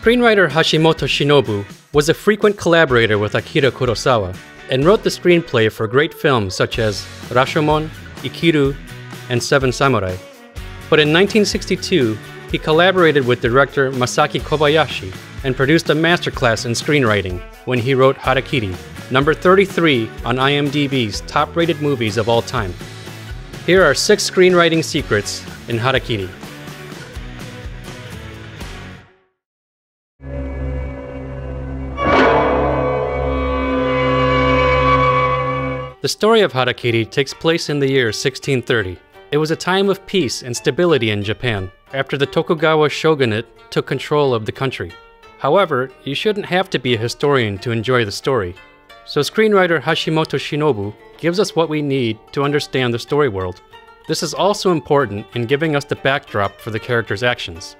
Screenwriter Hashimoto Shinobu was a frequent collaborator with Akira Kurosawa and wrote the screenplay for great films such as Rashomon, Ikiru, and Seven Samurai. But in 1962, he collaborated with director Masaki Kobayashi and produced a masterclass in screenwriting when he wrote Harakiri, number 33 on IMDb's top-rated movies of all time. Here are 6 screenwriting secrets in Harakiri. The story of Harakiri takes place in the year 1630. It was a time of peace and stability in Japan after the Tokugawa shogunate took control of the country. However, you shouldn't have to be a historian to enjoy the story. So screenwriter Hashimoto Shinobu gives us what we need to understand the story world. This is also important in giving us the backdrop for the characters' actions.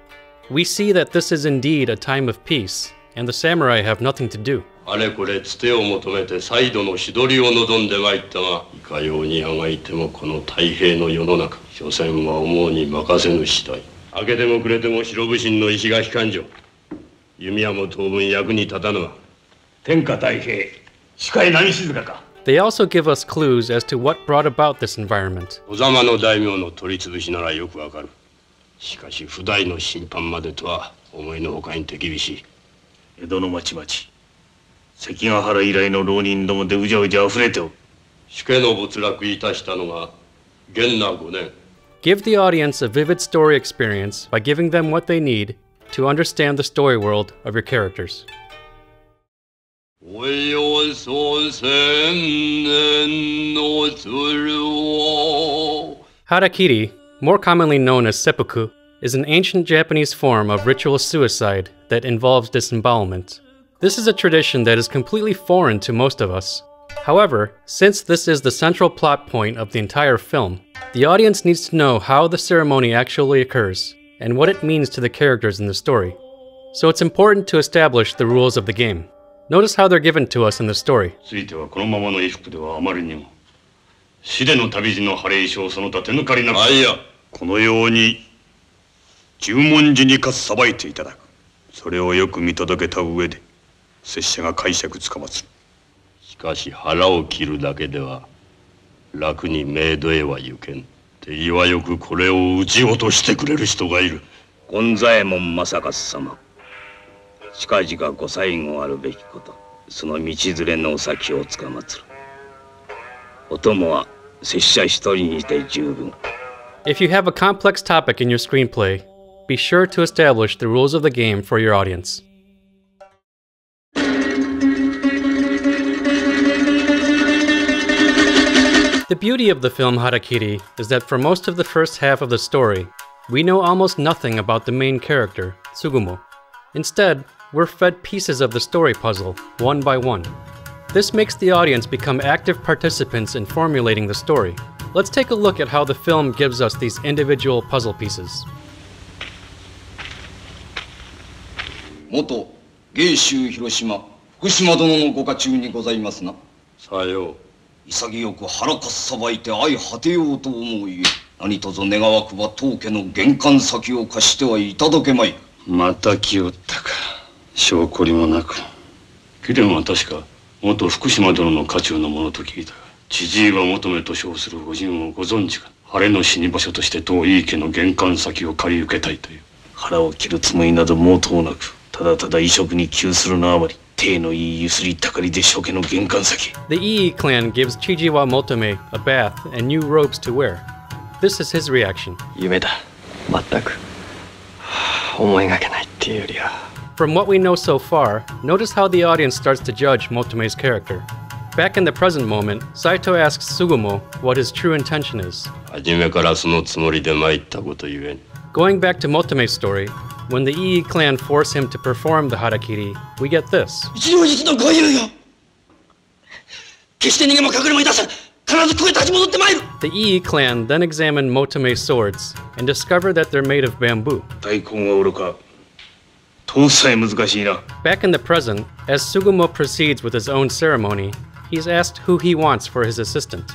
We see that this is indeed a time of peace, and the samurai have nothing to do. あれこれつてを求めて再度の日取りを望んでまいったが、いかようにあがいてもこの太平の世の中、所詮は思うに任せぬ次第。明けても暮れても白武神の石垣勘定。弓矢も当分役に立たぬわ。天下太平、しかい何静かか。They also give us clues as to what brought about this environment. 小様の大名の取り潰しならよくわかる。しかし不代の審判までとは思いのほかに手厳しい。江戸の町々。関ヶ原以来の浪人どもでうじゃうじゃ溢れておる。主家の没落いたしたのが元和5年。Give the audience a vivid story experience by giving them what they need to understand the story world of your characters. Harakiri, more commonly known as seppuku, is an ancient Japanese form of ritual suicide that involves disembowelment. This is a tradition that is completely foreign to most of us. However, since this is the central plot point of the entire film, the audience needs to know how the ceremony actually occurs and what it means to the characters in the story. So it's important to establish the rules of the game. Notice how they're given to us in the story. If you have a complex topic in your screenplay, be sure to establish the rules of the game for your audience. The beauty of the film Harakiri is that for most of the first half of the story, we know almost nothing about the main character, Tsugumo. Instead, we're fed pieces of the story puzzle, one by one. This makes the audience become active participants in formulating the story. Let's take a look at how the film gives us these individual puzzle pieces. 元芸州広島福島殿のご家中にございますな。さよう。潔く腹かっさばいて相果てようと思うゆえ、何とぞ願わくば当家の玄関先を貸してはいただけまい。また来おったか。証拠りもなく。貴殿は確か元福島殿の家中のものと聞いたが、千々岩求めと称する御仁をご存知か。晴れの死に場所として当井伊家の玄関先を借り受けたいという。腹を切るつもりなど毛頭なく、ただただ移植に窮するのあまり。The Ii clan gives Chijiwa Motome a bath and new robes to wear. This is his reaction. From what we know so far, notice how the audience starts to judge Motome's character. Back in the present moment, Saito asks Tsugumo what his true intention is. Going back to Motome's story, when the Ii clan force him to perform the Harakiri, we get this. The Ii clan then examine Motome's swords and discover that they're made of bamboo. Back in the present, as Tsugumo proceeds with his own ceremony, he's asked who he wants for his assistant.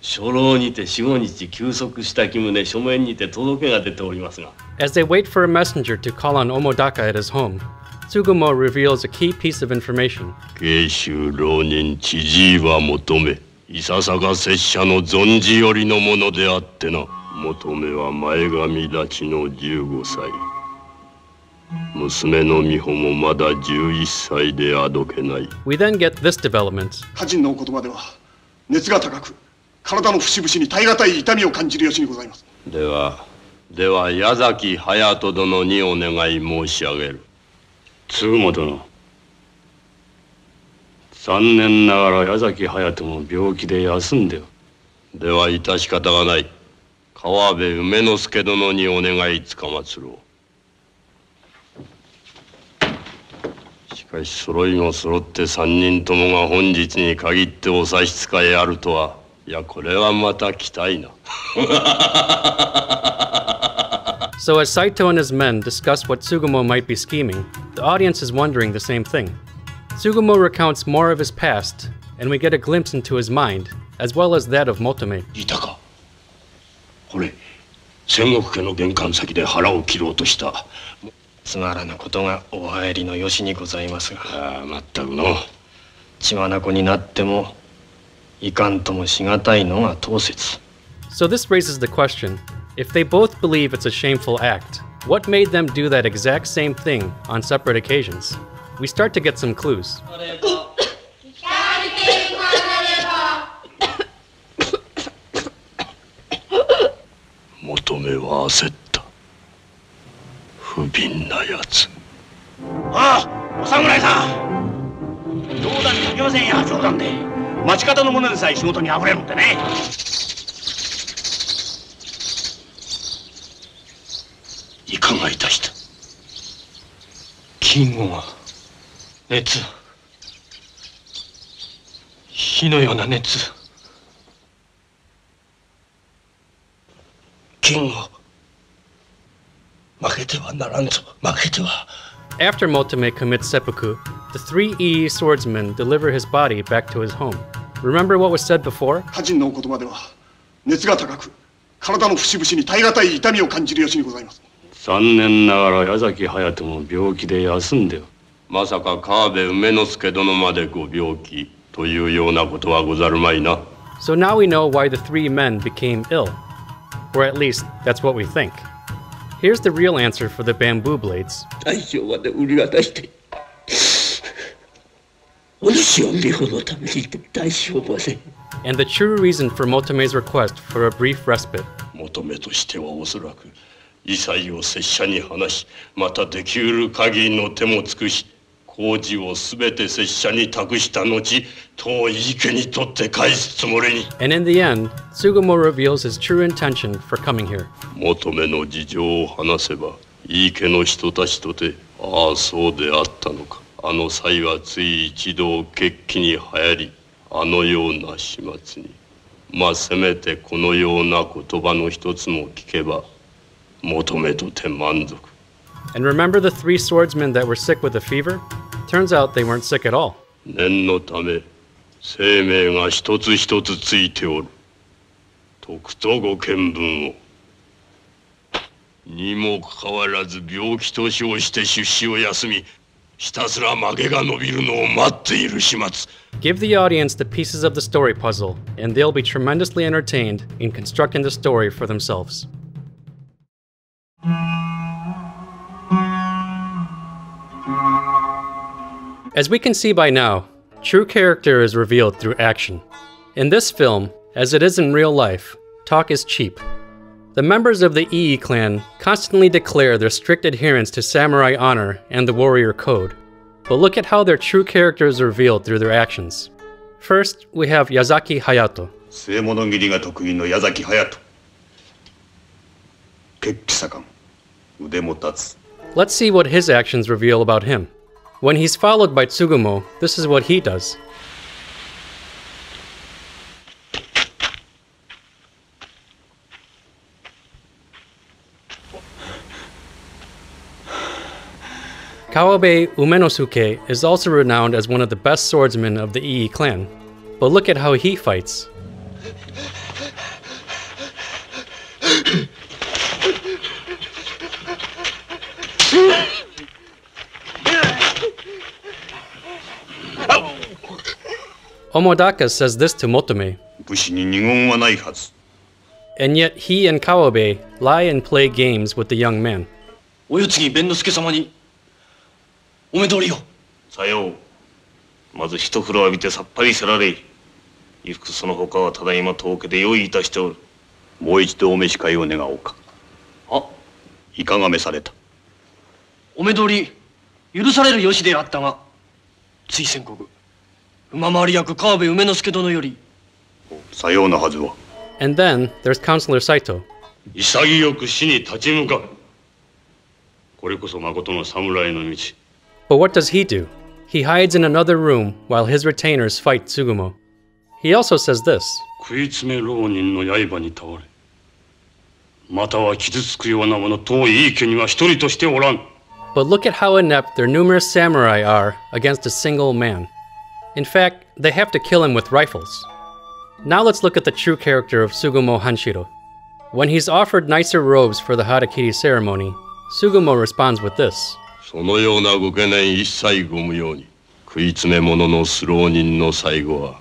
初老にて4、5日休息したき旨書面にて届けが出ておりますが。As they wait for a messenger to call on Omodaka at his home, Tsugumo reveals a key piece of information. 慶州浪人知事は求め、いささか拙者の存じよりのものであってな。求めは前髪立ちの15歳。娘の美穂もまだ11歳であどけない。We then get this development. 家人のお言葉では熱が高く、体の節々に耐え難い痛みを感じる由にございます。では矢崎隼人殿にお願い申し上げる。嗣本殿、残念ながら矢崎隼人も病気で休んでよ。では致し方がない。川辺梅之助殿にお願いつかまつろう。しかし揃いも揃って3人ともが本日に限ってお差し支えあるとは、いやこれはまた期待な。So as Saito and his men discuss what Tsugumo might be scheming, the audience is wondering the same thing. Tsugumo recounts more of his past, and we get a glimpse into his mind, as well as that of Motome. いたか。これ戦国家の玄関先で腹を切ろうとしたつまらぬことがお入りのよしにございますが。ああ、まったくの。血眼になってもいかんともしがたいのが当説。So this raises the question, if they both believe it's a shameful act, what made them do that exact same thing on separate occasions? We start to get some clues. 求めは焦った。不憫なやつ。ああ、お侍さん。冗談に書けませんや、冗談で。町方の者でさえ仕事にあふれるんでね。いかがいたした。金吾が熱、火のような熱。金吾、負けてはならんぞ、負けては。After Motome commits seppuku, the three EE swordsmen deliver his body back to his home. Remember what was said before? 家人のお言葉では熱が高く、体の節々に耐え難い痛みを感じる由にございます。残念ながら矢崎隼人も病気で休んでよ。まさか川辺梅之助殿までご病気というようなことはござるまいな。So now we know why the three men became ill. Or at least, that's what we think. Here's the real answer for the bamboo blades. 大将まで売り渡して、お主は美穂のために大将まで。And the true reason for Motome's request for a brief respite. 求めとしてはおそらく異彩を拙者に話し、またできうる限りの手も尽くし、工事をすべて拙者に託した後、当井家にとって返すつもりに。And in the end, Tsugumo reveals his true intention for coming here. 求めの事情を話せば、井家の人たちとて、ああそうであったのか。あの際はつい一同決起に流行り、あのような始末に。まあせめてこのような言葉の一つも聞けば、求めとて満足。And remember the three swordsmen that were sick with a fever? Turns out they weren't sick at all. 念のため生命が一つ一つついておる。徳とご見分を。にもかかわらず病気と称して出資を休み、ひたすら曲げが伸びるのを待っている始末。Give the audience the pieces of the story puzzle, and they'll be tremendously entertained in constructing the story for themselves. As we can see by now, true character is revealed through action. In this film, as it is in real life, talk is cheap. The members of the Ii clan constantly declare their strict adherence to samurai honor and the warrior code. But look at how their true character is revealed through their actions. First, we have Yazaki Hayato. 据え物切りが得意の矢崎隼人。血気盛ん、腕も立つ。Let's see what his actions reveal about him. When he's followed by Tsugumo, this is what he does. Kawabe Umenosuke is also renowned as one of the best swordsmen of the Ii clan. But look at how he fights. Omodaka says this to Motome, 武士に二言はないはず。 and yet he and Kawabe lie and play games with the young man. お世継ぎ弁之助様にお目通りを。さよう。まず一風呂浴びてさっぱりせられい。衣服その他はただいま当家で用意いたしておる。もう一度お召し替えを願おうか。あ、いかが召された。お目通り許されるよしであったが、つい先刻馬回り役川辺梅之助殿より。さようなはずは。And then there's Counselor Saito. 潔く死に立ち向かう。これこそ誠の侍の道。But what does he do? He hides in another room while his retainers fight Tsugumo. He also says this. 食い詰め浪人の刃に倒れ、または傷つくようなもの遠い家には一人としておらん。 But look at how inept their numerous samurai are against a single man. In fact, they have to kill him with rifles. Now let's look at the true character of Tsugumo Hanshiro. When he's offered nicer robes for the Harakiri ceremony, Tsugumo responds with this. そのようなご懸念一切ご無用に。食い詰め者のス浪人の最後は、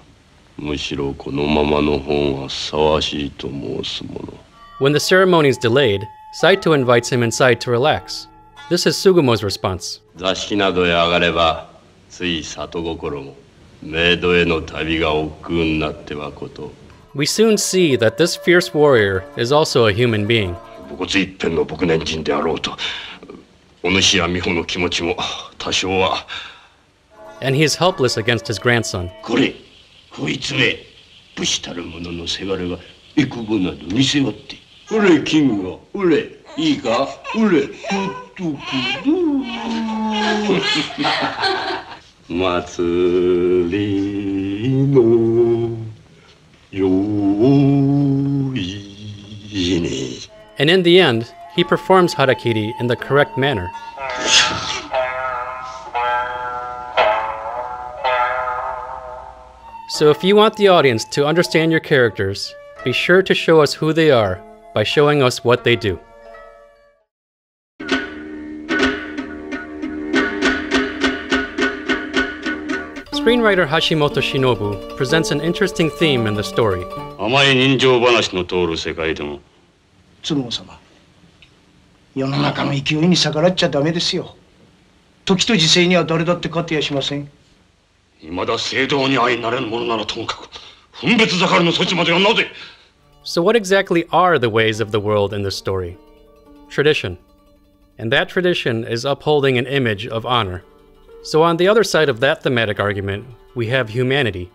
むしろこのままの方がふさわしいと申すもの。 When the ceremony is delayed, Saito invites him inside to relax. This is Tsugumo's response. 座敷などへ上がれば、つい里心も、冥土への旅が億劫になってはこと。 We soon see that this fierce warrior is also a human being. 武骨一辺の牧年人であろうと、お主や美穂の気持ちも多少は。 And he is helpless against his grandson. これ、こいつめ、武士たる者のせがれが、えくぼなど見せわって。おれ、キングが、おれ、いいか、おれ、とっとく祭りの用意に。 And in the end, he performs Harakiri in the correct manner. So if you want the audience to understand your characters, be sure to show us who they are by showing us what they do. Screenwriter Hashimoto Shinobu presents an interesting theme in the story. 甘い人情話の通る世界でも、都合様、世の中の勢いに逆らっちゃダメですよ。時と時勢には誰だって勝てやしません。未だ正道に相なれぬものならともかく、分別盛りの措置まではなぜ。 So what exactly are the ways of the world in this story? Tradition. And that tradition is upholding an image of honor. So on the other side of that thematic argument, we have humanity.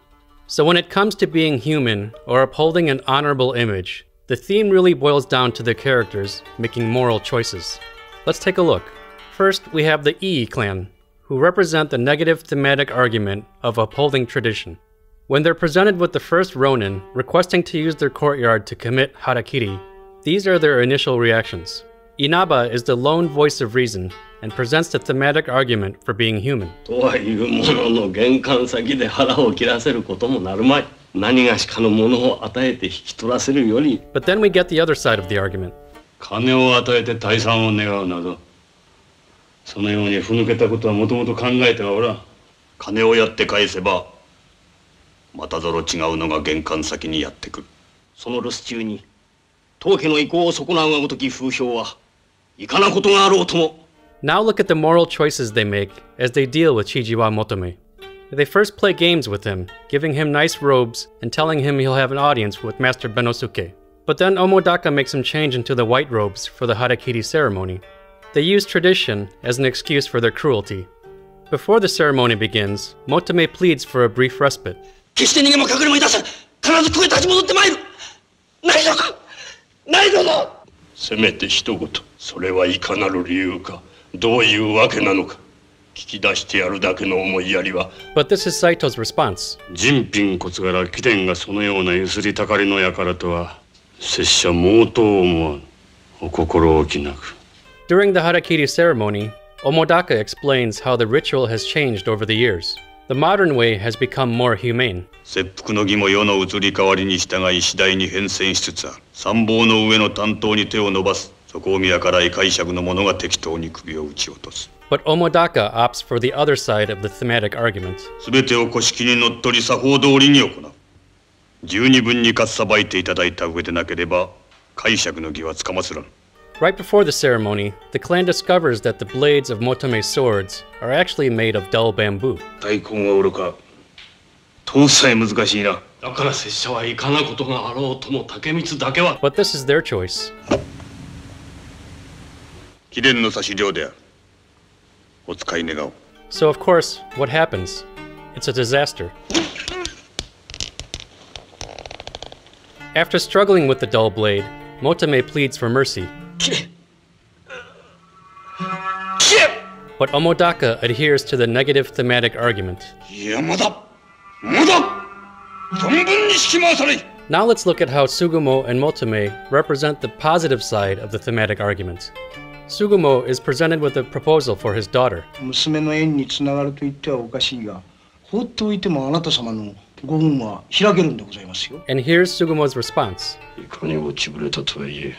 So when it comes to being human or upholding an honorable image, the theme really boils down to the characters making moral choices. Let's take a look. First, we have the Ii clan, who represent the negative thematic argument of upholding tradition. When they're presented with the first Ronin requesting to use their courtyard to commit Harakiri, these are their initial reactions. Inaba is the lone voice of reason and presents the thematic argument for being human. とはいうものの玄関先で腹を切らせることもなるまい。何がしかのものを与えて引き取らせるより。 But then we get the other side of the argument. 金を与えて退散を願うなど、そのようにふぬけたことはもともと考えてはおらん。金をやって返せば、またぞろ違うのが玄関先にやってくる。その留守中に当家の意向を損なうがごとき風評はいかなことがあろうとも。 Now look at the moral choices they make as they deal with Chijiwa Motome. They first play games with him, giving him nice robes and telling him he'll have an audience with Master Benosuke. But then Omodaka makes him change into the white robes for the Harakiri ceremony. They use tradition as an excuse for their cruelty. Before the ceremony begins, Motome pleads for a brief respite. 決して逃げも隠れもいたせん。必ずここへ立ち戻ってまいる。ないのか。ないぞぞ。せめて一言、それはいかなる理由か、どういうわけなのか、聞き出してやるだけの思いやりは。But this is Saito's response. 人品骨柄貴殿がそのようなゆすりたかりの輩とは、拙者毛頭思わぬ。お心置きなく。During the Harakiri ceremony, Omodaka explains how the ritual has changed over the years. The modern way has become more humane. 切腹の儀も世の移り変わりに従い次第に変遷しつつある。参謀の上の担当に手を伸ばす、そこを見計らい解釈の者が適当に首を打ち落とす。But Omodaka opts for the other side of the thematic argument. すべてを古式にのっとり作法通りに行う。十二分にかっさばいていただいた上でなければ解釈の儀はつかまつらん。Right before the ceremony, the clan discovers that the blades of Motome's swords are actually made of dull bamboo. 大根はおろか、通すさえ難しいな。だから拙者はいかなことがあろうとも竹光だけは。But this is their choice. 貴殿の差し量である。お使い願おう。So of course, what happens? It's a disaster. After struggling with the dull blade, Motome pleads for mercy. But Omodaka adheres to the negative thematic argument. Now let's look at how Sugumo and Motome represent the positive side of the thematic argument. Sugumo is presented with a proposal for his daughter. 娘の縁につながると言ってはおかしいが、放っておいてもあなた様のご運は開けるんでございますよ。And here's Sugumo's response. いかに落ちぶれたとはいえ、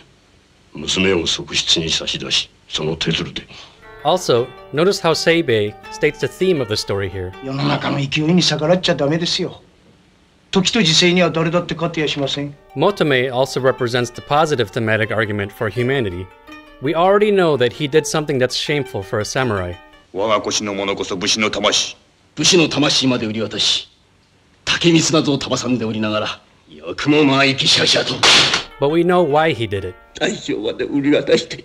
娘を側室に差し出し、その手づるで。Also, notice how Seibei states the theme of the story here. 世の中の勢いに逆らっちゃダメですよ。時と時勢には誰だって勝てやしません。Motome also represents the positive thematic argument for humanity. We already know that he did something that's shameful for a samurai. 我が腰の者こそ武士の魂。武士の魂まで売り渡し、竹光などをたばさんでおりながら、よくもまあ生きしゃしゃと。But we know why he did it. 大将まで売り渡して、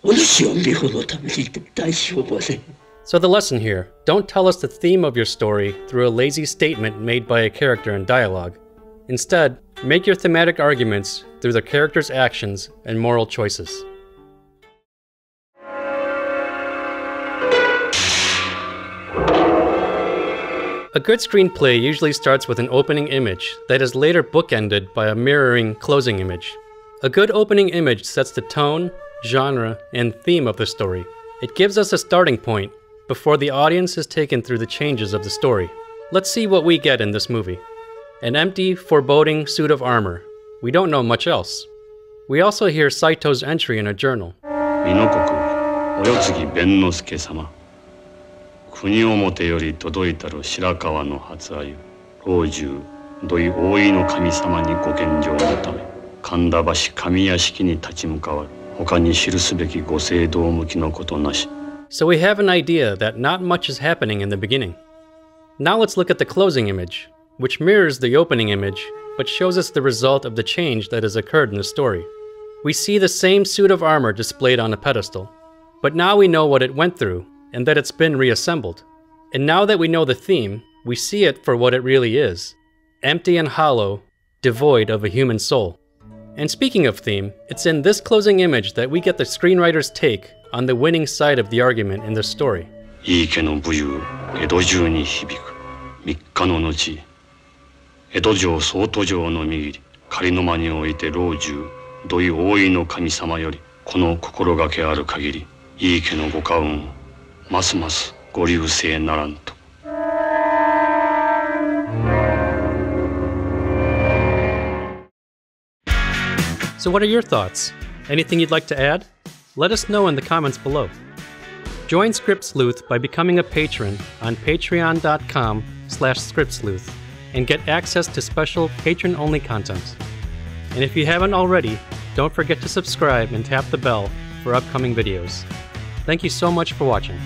お主は美穂のためにって大丈夫ません。So the lesson here, don't tell us the theme of your story through a lazy statement made by a character in dialogue. Instead, make your thematic arguments through the character's actions and moral choices. A good screenplay usually starts with an opening image that is later bookended by a mirroring closing image. A good opening image sets the tone, genre, and theme of the story. It gives us a starting point before the audience is taken through the changes of the story. Let's see what we get in this movie. An empty, foreboding suit of armor. We don't know much else. We also hear Saito's entry in a journal. 美濃国お世継ぎ弁之助様、国表より届いたる白河の初鮎、老中土井大井の神様にご献上のため、神田橋上屋敷に立ち向かわる。他に知るすべきご政道向きのことなし。So we have an idea that not much is happening in the beginning. Now let's look at the closing image, which mirrors the opening image, but shows us the result of the change that has occurred in the story. We see the same suit of armor displayed on a pedestal, but now we know what it went through, and that it's been reassembled. And now that we know the theme, we see it for what it really is, empty and hollow, devoid of a human soul. And speaking of theme, it's in this closing image that we get the screenwriter's take on the winning side of the argument in the story. 井伊家の武勇、江戸中に響く。3日の後、江戸城総都城の右り、仮の間において老中、土井大井の神様より、この心がけある限り、井伊家のご家運、ますますご隆盛ならんと。So what are your thoughts? Anything you'd like to add? Let us know in the comments below. Join Script Sleuth by becoming a patron on patreon.com/scriptsleuth and get access to special patron-only content. And if you haven't already, don't forget to subscribe and tap the bell for upcoming videos. Thank you so much for watching.